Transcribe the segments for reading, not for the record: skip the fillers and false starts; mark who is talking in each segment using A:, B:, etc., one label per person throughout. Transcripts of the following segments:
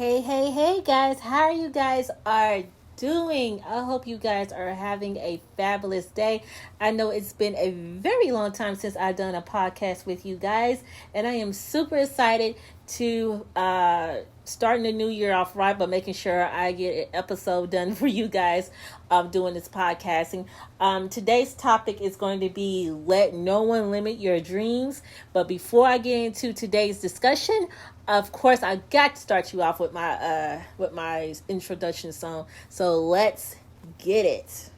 A: Hey guys, how are you guys are doing? I hope you guys are having a fabulous day. I know it's been a very long time since I've done a podcast with you guys, and I am super excited to starting the new year off right by making sure I get an episode done for you guys doing this podcasting. Today's topic is going to be let no one limit your dreams. But before I get into today's discussion, of course, I got to start you off with my introduction song. So let's get it.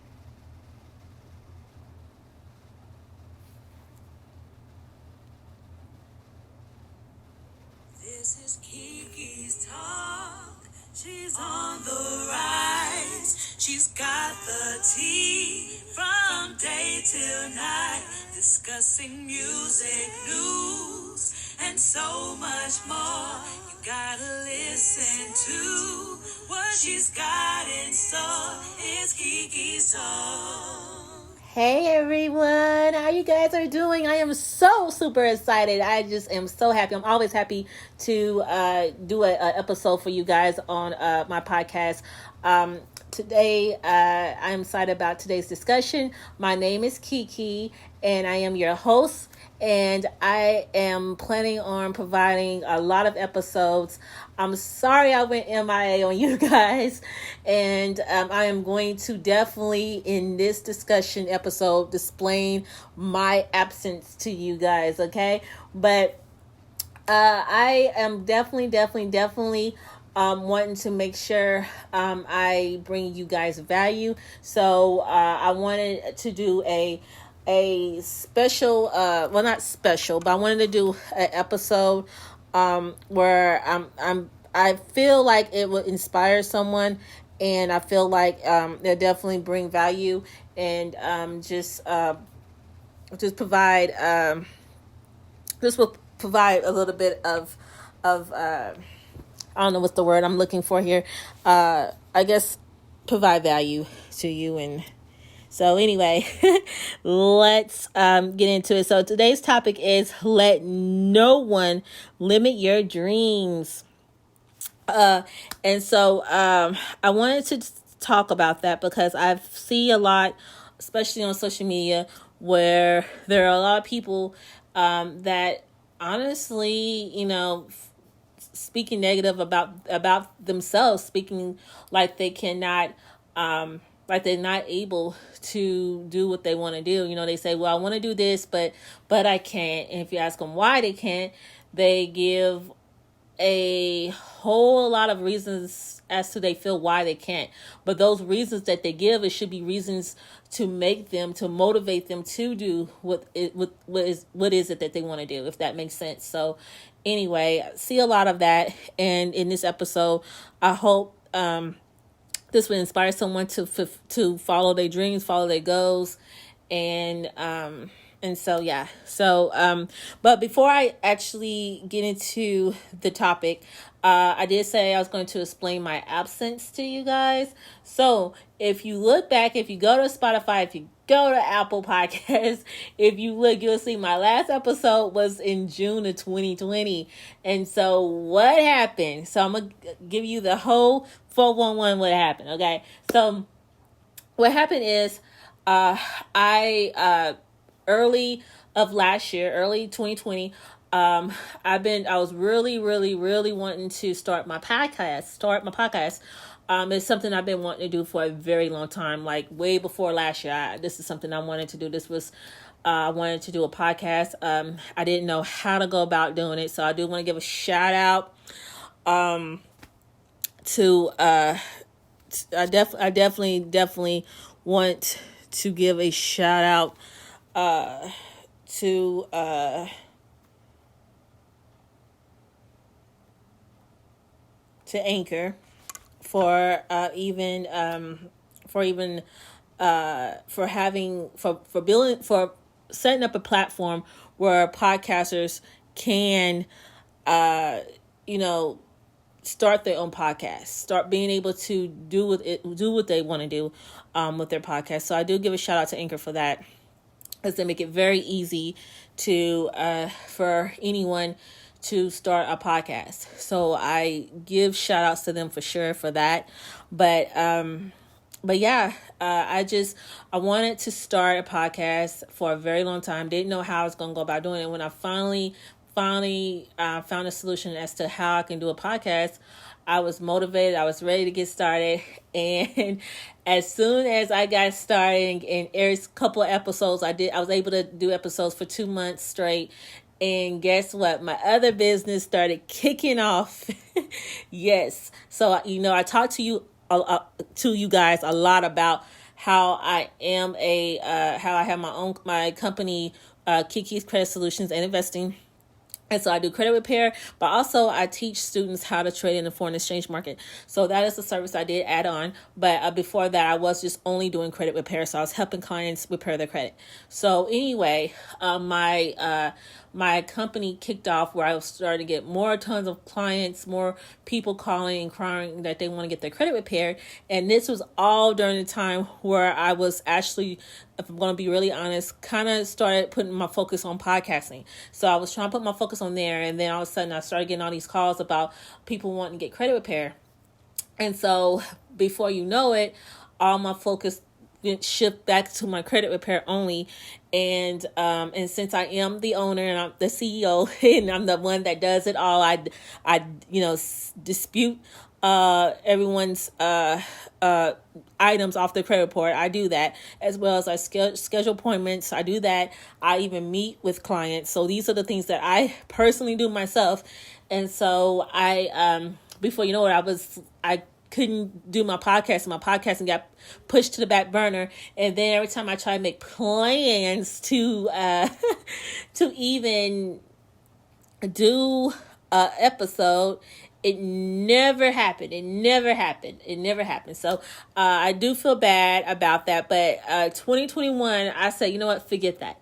B: This is Kiki's talk. She's on the rise. She's got the tea from day till night, discussing music, news, and so much more. You gotta listen to what she's got in store. It's Kiki's talk.
A: Hey everyone, how you guys are doing? I am so super excited. I just am so happy. I'm always happy to do a episode for you guys on my podcast. Today, I'm excited about today's discussion. My name is Kiki, and I am your host. And I am planning on providing a lot of episodes. I'm sorry I went MIA on you guys, and I am going to definitely in this discussion episode explain my absence to you guys, okay? But I am definitely wanting to make sure I bring you guys value. So I wanted to do a special well, not special, but I wanted to do an episode where I feel like it would inspire someone, and I feel like they'll definitely bring value, and just provide this will provide a little bit of I don't know what's the word I'm looking for here. I guess provide value to you. And so anyway, let's get into it. So today's topic is let no one limit your dreams. And so I wanted to talk about that because I see a lot, especially on social media, where there are a lot of people that honestly, speaking negative about themselves, speaking like they cannot, like they're not able to do what they want to do. They say, well, I want to do this, but I can't. And if you ask them why they can't, they give a whole lot of reasons as to they feel why they can't. But those reasons that they give, it should be reasons to motivate them to do what is it that they want to do, if that makes sense. So anyway, I see a lot of that, and in this episode, I hope this will inspire someone to follow their dreams, follow their goals, and so yeah. So but before I actually get into the topic, I did say I was going to explain my absence to you guys. So if you look back, if you go to Spotify, if you go to Apple Podcasts, if you look, you'll see my last episode was in June of 2020. And so what happened? So I'm going to give you the whole 411 what happened, okay? So what happened is I early of last year, early 2020, I was really wanting to start my podcast. It's something I've been wanting to do for a very long time, like way before last year. This is something I wanted to do. This was, I wanted to do a podcast. I didn't know how to go about doing it. So I do want to give a shout out, to, I definitely want to give a shout out, to Anchor for setting up a platform where podcasters can start their own podcast, start being able to do what they want to do with their podcast. So I do give a shout out to Anchor for that, because they make it very easy to for anyone to start a podcast. So I give shout outs to them for sure for that. But yeah, I wanted to start a podcast for a very long time. Didn't know how I was gonna go about doing it. When I finally found a solution as to how I can do a podcast, I was motivated. I was ready to get started, and as soon as I got started and every couple of episodes I was able to do episodes for 2 months straight. And guess what? My other business started kicking off. Yes. So, I talked to you guys a lot about how I am how I have my company, Kiki's Credit Solutions and Investing. And so I do credit repair, but also I teach students how to trade in the foreign exchange market. So that is a service I did add on. But before that, I was just only doing credit repair. So I was helping clients repair their credit. So anyway, my company kicked off where I was starting to get tons of clients, more people calling, inquiring that they want to get their credit repaired. And this was all during the time where I was actually, if I'm going to be really honest, kind of started putting my focus on podcasting. So I was trying to put my focus on there. And then all of a sudden I started getting all these calls about people wanting to get credit repair. And so before you know it, all my focus shift back to my credit repair only. And since I am the owner and I'm the CEO and I'm the one that does it all, I dispute everyone's items off the credit report. I do that, as well as I schedule appointments. I do that. I even meet with clients. So these are the things that I personally do myself. And so before you know it, I couldn't do my podcast. My podcasting got pushed to the back burner. And then every time I try to make plans to even do a episode, it never happened. So I do feel bad about that. But 2021, I said, you know what? Forget that.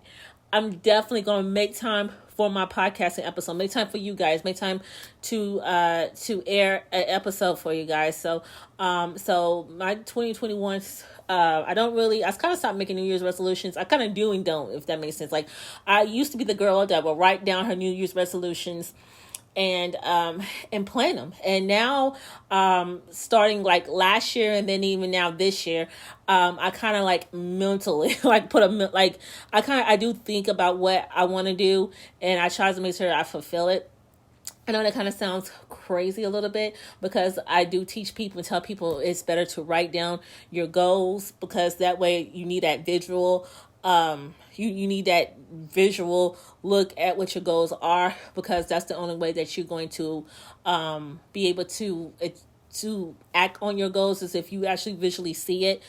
A: I'm definitely going to make time for my podcasting episode. Make time for you guys. Make time to air an episode for you guys. So my 2021, I kind of stopped making New Year's resolutions. I kind of do and don't, if that makes sense. Like, I used to be the girl that would write down her New Year's resolutions and plan them. And now, starting like last year and then even now this year, I kind of like mentally I do think about what I want to do, and I try to make sure I fulfill it. I know that kind of sounds crazy a little bit, because I do teach people and tell people it's better to write down your goals, because that way you need that visual you need that visual look at what your goals are, because that's the only way that you're going to be able to act on your goals, is if you actually visually see it.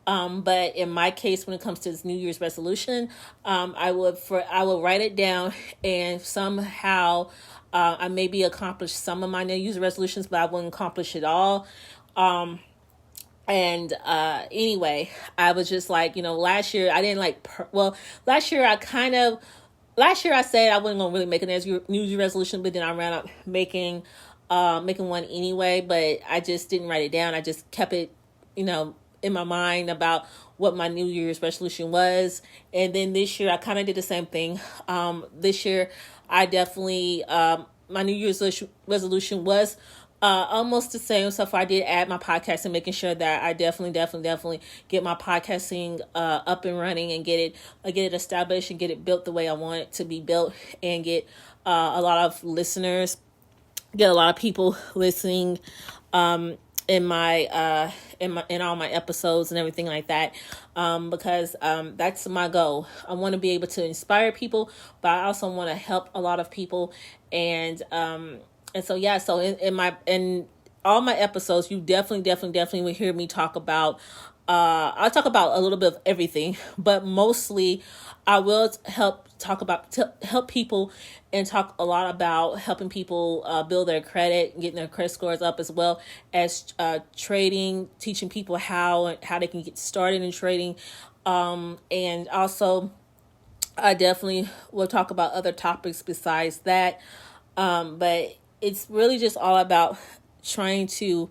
A: But in my case, when it comes to this New Year's resolution, I will write it down, and somehow I maybe accomplish some of my New Year's resolutions, but I wouldn't accomplish it all. Anyway, I was just like, last year I didn't last year I said I wasn't gonna really make a New Year's resolution, but then I ran up making one anyway, but I just didn't write it down. I just kept it, in my mind about what my New Year's resolution was. And then this year I kind of did the same thing. This year I definitely, my New Year's resolution was almost the same. So I did add my podcast and making sure that I definitely get my podcasting up and running and get it established and get it built the way I want it to be built, and get a lot of listeners, get a lot of people listening in all my episodes and everything like that, because that's my goal. I want to be able to inspire people, but I also want to help a lot of people. And so yeah, so in all my episodes, you definitely will hear me talk about I'll talk about a little bit of everything, but mostly I will help people and talk a lot about helping people build their credit, getting their credit scores up, as well as trading, teaching people how they can get started in trading, and also I definitely will talk about other topics besides that, but it's really just all about trying to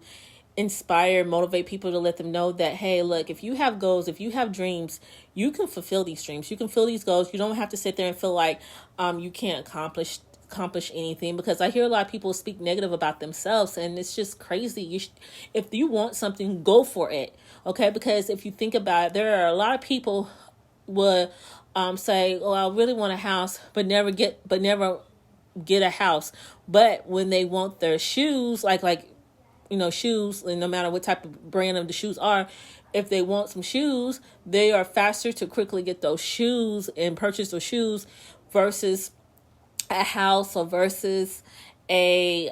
A: inspire, motivate people to let them know that, hey, look, if you have goals, if you have dreams, you can fulfill these dreams. You can fulfill these goals. You don't have to sit there and feel like you can't accomplish anything, because I hear a lot of people speak negative about themselves, and it's just crazy. If you want something, go for it. Okay, because if you think about it, there are a lot of people would say, "Oh, I really want a house," but never get a house. But when they want their shoes, shoes, and no matter what type of brand of the shoes are, if they want some shoes, they are faster to quickly get those shoes and purchase those shoes versus a house, or versus a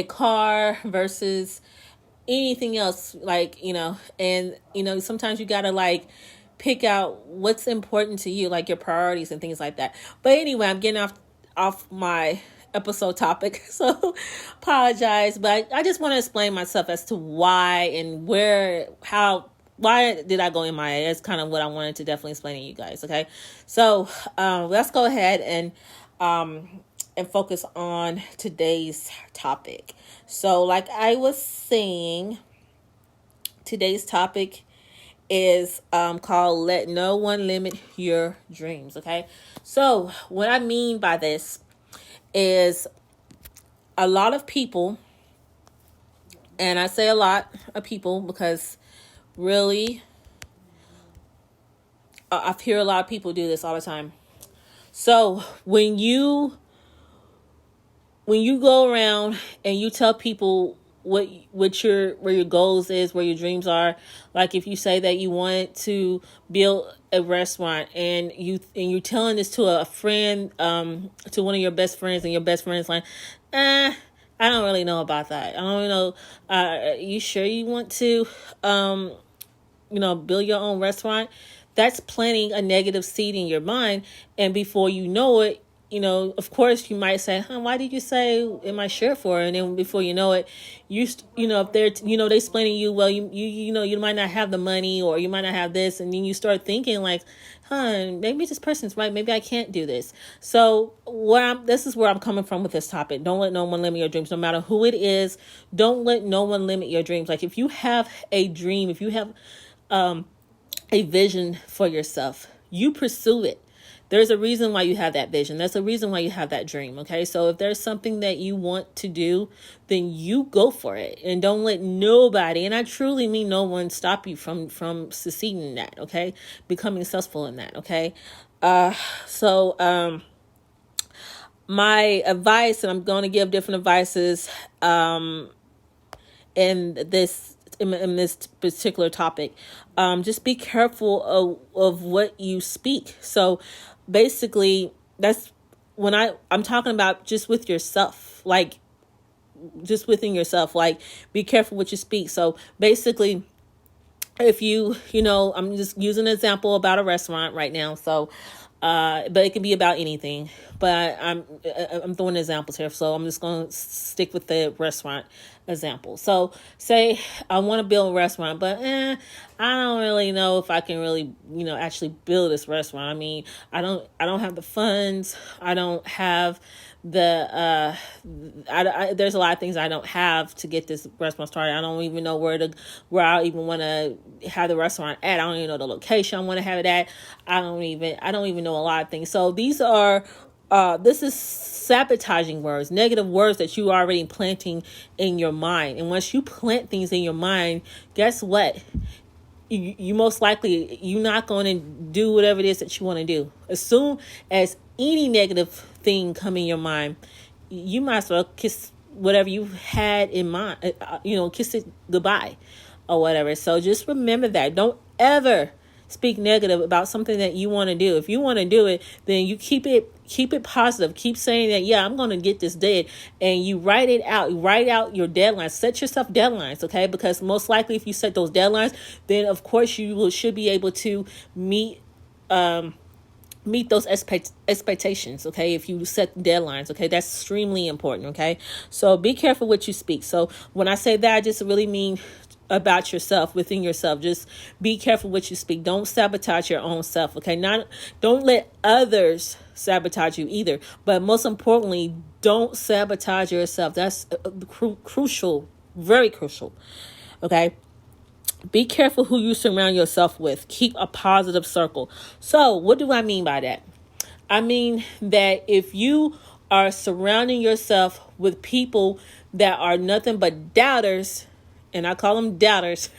A: car, versus anything else. And sometimes you gotta pick out what's important to you, like your priorities and things like that. But anyway, I'm getting off my episode topic, so apologize, but I just want to explain myself as to why and why did I go MIA. That's kind of what I wanted to definitely explain to you guys. Okay, so let's go ahead and focus on today's topic. So like I was saying, today's topic is called "Let No One Limit Your Dreams." Okay, so what I mean by this is a lot of people, and I say a lot of people because really I hear a lot of people do this all the time. So when you go around and you tell people where your goals is, where your dreams are, like if you say that you want to build a restaurant, and you're telling this to a friend, to one of your best friends, and your best friend's like, I don't really know about that. I don't really know. You sure you want to, build your own restaurant? That's planting a negative seed in your mind, and before you know it, of course you might say, why did you say, am I sure for? And then before you know it, if they're, they explaining you, well, you might not have the money, or you might not have this. And then you start thinking like, maybe this person's right. Maybe I can't do this. So this is where I'm coming from with this topic. Don't let no one limit your dreams, no matter who it is. Don't let no one limit your dreams. Like if you have a dream, if you have, a vision for yourself, you pursue it. There's a reason why you have that vision. There's a reason why you have that dream. Okay. So if there's something that you want to do, then you go for it, and don't let nobody, and I truly mean no one, stop you from succeeding in that. Okay. Becoming successful in that. Okay. So my advice, and I'm going to give different advices, in this particular topic. Just be careful of what you speak. So basically, that's when I'm talking about just with yourself, like just within yourself, like be careful what you speak. So basically, if I'm just using an example about a restaurant right now. So, but it can be about anything, but I'm throwing examples here. So I'm just going to stick with the restaurant example. So say I want to build a restaurant, but I don't really know if I can really, actually build this restaurant. I mean, I don't have the funds. I don't have the there's a lot of things I don't have to get this restaurant started. I don't even know where I even want to have the restaurant at. I don't even know the location I want to have it at. I don't even know a lot of things. So these are this is sabotaging words, negative words that you are already planting in your mind. And once you plant things in your mind, guess what? You most likely, you're not going to do whatever it is that you want to do. As soon as any negative thing come in your mind, you might as well kiss whatever you had in mind, kiss it goodbye or whatever. So just remember that. Don't ever speak negative about something that you want to do. If you want to do it, then you keep it positive. Keep saying that, yeah, I'm going to get this done, and you write it out. You write out your deadlines. Set yourself deadlines, okay? Because most likely, if you set those deadlines, then of course you should be able to meet those expectations, okay? If you set deadlines, okay? That's extremely important, okay? So be careful what you speak. So when I say that, I just really mean about yourself, within yourself. Just be careful what you speak. Don't sabotage your own self, okay? Don't let others sabotage you either. But most importantly, don't sabotage yourself. That's crucial Very crucial. Okay. Be careful who you surround yourself with. Keep a positive circle. So, what do I mean by that? I mean that if you are surrounding yourself with people that are nothing but doubters, and I call them doubters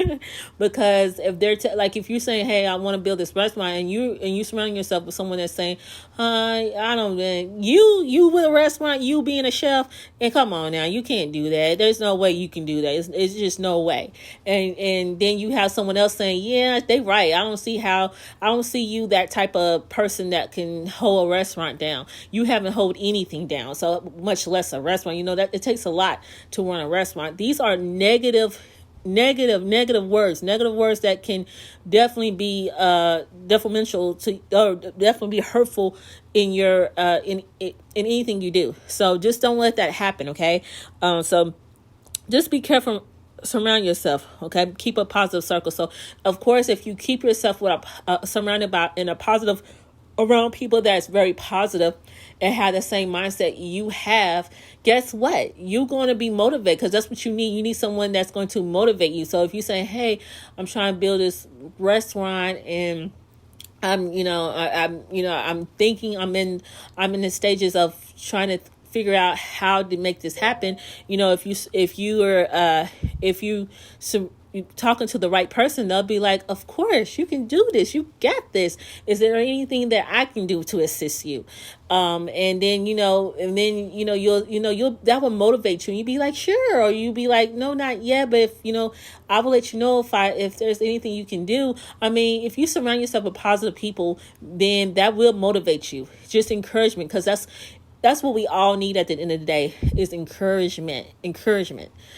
A: because if they're like, if you're saying, hey, I want to build this restaurant, and you surrounding yourself with someone that's saying, I don't, you with a restaurant, you being a chef, and come on now, you can't do that. There's no way you can do that. It's just no way. And then you have someone else saying, yeah, they right. I don't see you that type of person that can hold a restaurant down. You haven't hold anything down, so much less a restaurant. You know that it takes a lot to run a restaurant. These are negative words that can definitely be detrimental to, or definitely be hurtful in your in anything you do. So just don't let that happen. Okay. So just be careful, surround yourself. Okay. Keep a positive circle. So of course, if you keep yourself with surrounded by in a positive, around people that's very positive and have the same mindset you have, guess what? You're going to be motivated, because that's what you need. You need someone that's going to motivate you. So if you say, hey, I'm trying to build this restaurant, and I'm thinking I'm in the stages of trying to figure out how to make this happen. If you talking to the right person, they'll be like, of course you can do this, you got this, is there anything that I can do to assist you? And then you'll that will motivate you, and you be like, sure, or you be like, no, not yet, but if I will let you know if there's anything you can do. I mean, if you surround yourself with positive people, then that will motivate you. Just encouragement, because that's what we all need at the end of the day, is encouragement.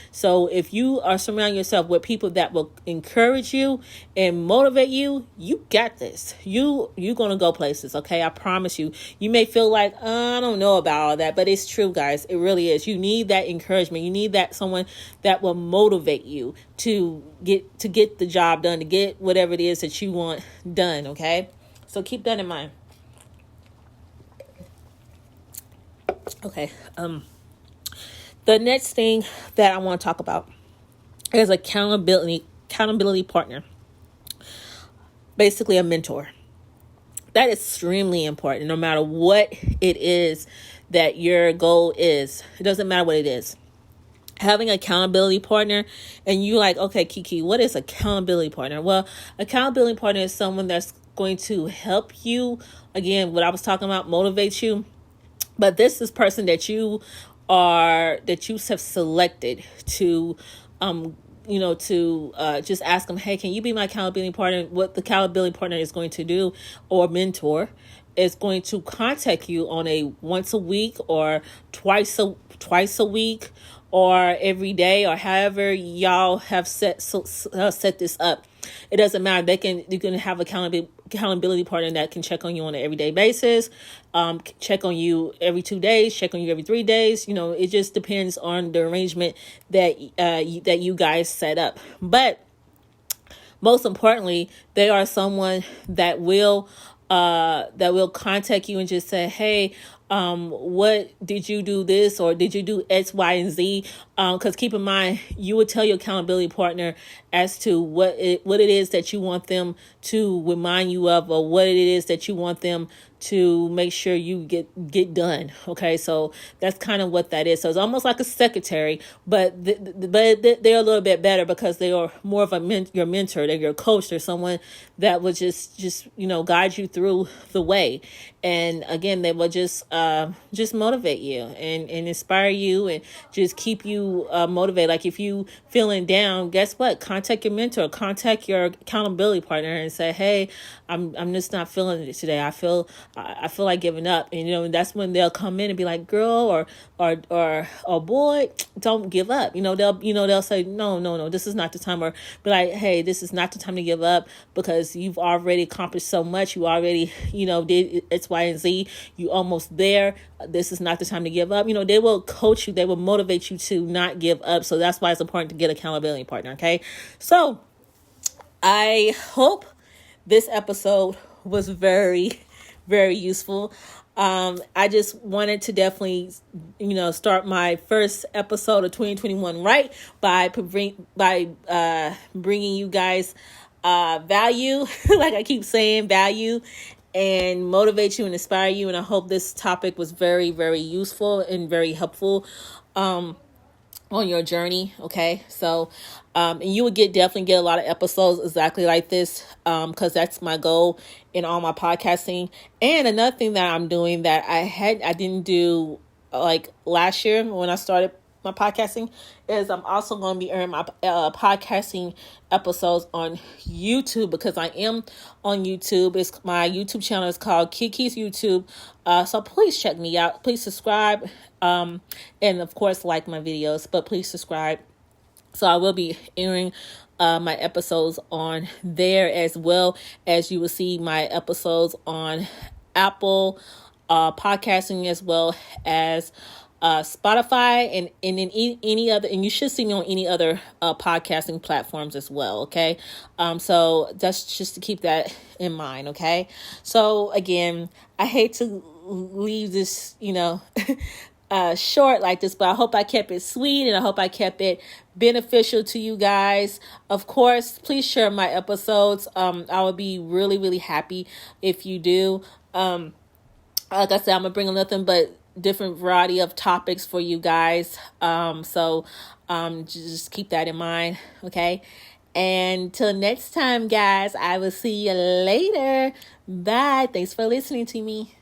A: So if you are surrounding yourself with people that will encourage you and motivate you, you got this. You're going to go places. Okay. I promise you. You may feel like, I don't know about all that, but it's true, guys. It really is. You need that encouragement. You need that someone that will motivate you to get the job done, to get whatever it is that you want done. Okay. So keep that in mind. Okay. The next thing that I want to talk about is accountability partner. Basically a mentor. That is extremely important, no matter what it is that your goal is. It doesn't matter what it is. Having an accountability partner, and you like, okay, Kiki, what is accountability partner? Well, accountability partner is someone that's going to help you. Again, what I was talking about, motivate you. But this is person that you have selected to, just ask them, hey, can you be my accountability partner? What the accountability partner is going to do, or mentor, is going to contact you on a once a week or twice a week, or every day, or however y'all have set this up. It doesn't matter. You can have accountability partner that can check on you on an everyday basis, check on you every 2 days, check on you every 3 days. It just depends on the arrangement that you guys set up. But most importantly, they are someone that will contact you and just say, hey, what did you do this, or did you do X, Y, and Z? Because keep in mind, you would tell your accountability partner as to what it is that you want them to remind you of, or what it is that you want them to make sure you get done. Okay, so that's kind of what that is. So it's almost like a secretary, but they're a little bit better, because they are more of your mentor, they're your coach, they're someone that will just guide you through the way. And again, they will just motivate you and inspire you, and just keep you motivated. Like if you feeling down, guess what? Contact your mentor, contact your accountability partner, and say, hey, I'm just not feeling it today. I feel like giving up. And that's when they'll come in and be like, girl or boy, don't give up. They'll say, no, this is not the time. Or be like, hey, this is not the time to give up, because you've already accomplished so much. You already, did X, Y, and Z. You almost there. This is not the time to give up. They will coach you. They will motivate you to not give up. So that's why it's important to get an accountability partner. Okay. So I hope this episode was very, very useful. I just wanted to definitely, start my first episode of 2021 right by bringing you guys value, like I keep saying, value, and motivate you and inspire you. And I hope this topic was very, very useful and very helpful on your journey. Okay, so and you would definitely get a lot of episodes exactly like this, because that's my goal in all my podcasting. And another thing that I'm doing that I didn't do like last year when I started my podcasting is I'm also going to be airing my podcasting episodes on YouTube, because I am on YouTube. My YouTube channel is called Kiki's YouTube. So please check me out. Please subscribe. And of course, like my videos, but please subscribe. So I will be airing my episodes on there, as well as you will see my episodes on Apple podcasting, as well as Spotify, and in any other, and you should see me on any other podcasting platforms as well. Okay. So that's just to keep that in mind. Okay. So again, I hate to leave this, short like this, but I hope I kept it sweet, and I hope I kept it beneficial to you guys. Of course, please share my episodes. I would be really, really happy if you do. Like I said, I'm gonna bring nothing but different variety of topics for you guys. So just keep that in mind. Okay. And till next time, guys, I will see you later. Bye. Thanks for listening to me.